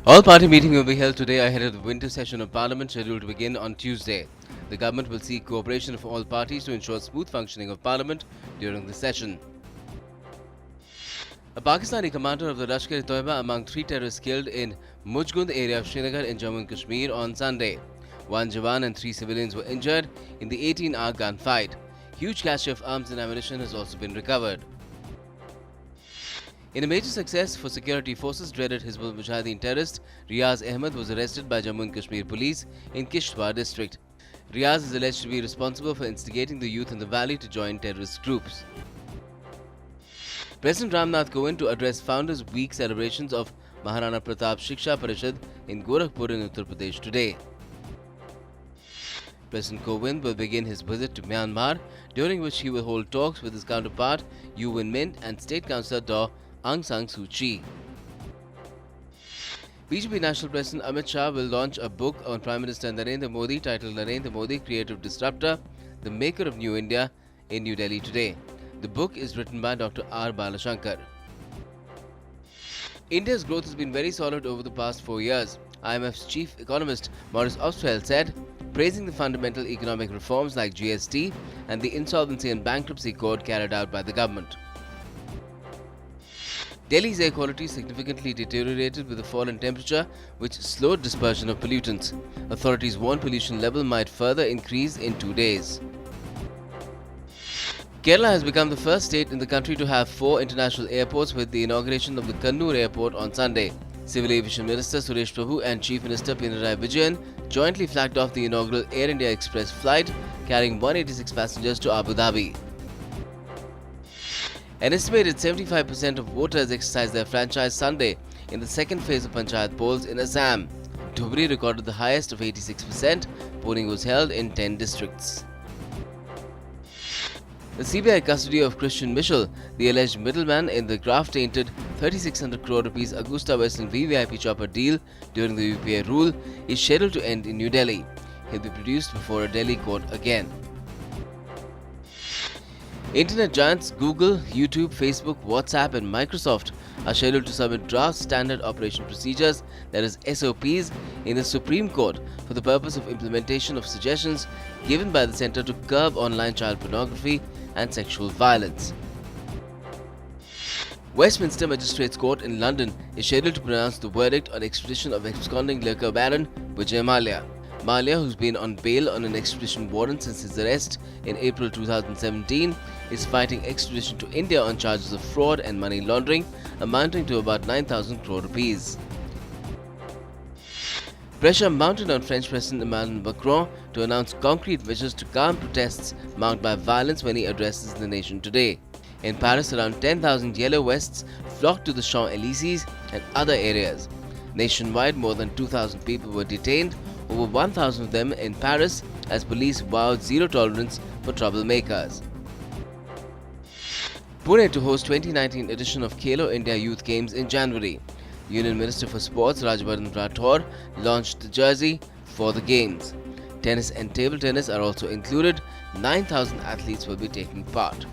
All-party meeting will be held today ahead of the winter session of Parliament scheduled to begin on Tuesday. The government will seek cooperation of all parties to ensure smooth functioning of Parliament during the session. A Pakistani commander of the Lashkar-e-Toiba among 3 terrorists killed in Mujgund area of Srinagar in Jammu and Kashmir on Sunday. 1 Jawan and 3 civilians were injured in the 18-hour gunfight. Huge cache of arms and ammunition has also been recovered. In a major success for security forces, dreaded Hizbul Mujahideen terrorist Riaz Ahmed was arrested by Jammu and Kashmir police in Kishtwar district. Riaz is alleged to be responsible for instigating the youth in the valley to join terrorist groups. President Ramnath Kovind to address Founders Week celebrations of Maharana Pratap Shiksha Parishad in Gorakhpur in Uttar Pradesh today. President Kovind will begin his visit to Myanmar, during which he will hold talks with his counterpart U Win Mint and State Councillor Daw Aung San Suu Kyi. BJP National President Amit Shah will launch a book on Prime Minister Narendra Modi titled Narendra Modi, Creative Disruptor, the Maker of New India in New Delhi today. The book is written by Dr. R. Balashankar. India's growth has been very solid over the past 4 years, IMF's chief economist Maurice Obstfeld said, praising the fundamental economic reforms like GST and the insolvency and bankruptcy code carried out by the government. Delhi's air quality significantly deteriorated with a fall in temperature, which slowed dispersion of pollutants. Authorities warn pollution level might further increase in 2 days. Kerala has become the first state in the country to have 4 international airports with the inauguration of the Kannur Airport on Sunday. Civil Aviation Minister Suresh Prabhu and Chief Minister Pinarayi Vijayan jointly flagged off the inaugural Air India Express flight carrying 186 passengers to Abu Dhabi. An estimated 75% of voters exercised their franchise Sunday in the second phase of Panchayat polls in Assam. Dhubri recorded the highest of 86%. Polling was held in 10 districts. The CBI custody of Christian Michel, the alleged middleman in the graft-tainted 3,600 crore rupees Augusta Westland VVIP chopper deal during the UPA rule, is scheduled to end in New Delhi. He'll be produced before a Delhi court again. Internet giants Google, YouTube, Facebook, WhatsApp and Microsoft are scheduled to submit draft standard operation procedures, that is SOPs, in the Supreme Court for the purpose of implementation of suggestions given by the Centre to curb online child pornography and sexual violence. Westminster Magistrates Court in London is scheduled to pronounce the verdict on extradition of absconding liquor baron Vijay Mallya. Mallya, who's been on bail on an extradition warrant since his arrest in April 2017, is fighting extradition to India on charges of fraud and money laundering amounting to about 9,000 crore rupees. Pressure mounted on French President Emmanuel Macron to announce concrete measures to calm protests marked by violence when he addresses the nation today. In Paris, around 10,000 yellow vests flocked to the Champs-Élysées and other areas. Nationwide, more than 2,000 people were detained, over 1,000 of them in Paris, as police vowed zero tolerance for troublemakers. Pune to host 2019 edition of Khelo India Youth Games in January. Union Minister for Sports Rajvardhan Rathore launched the jersey for the games. Tennis and table tennis are also included. 9,000 athletes will be taking part.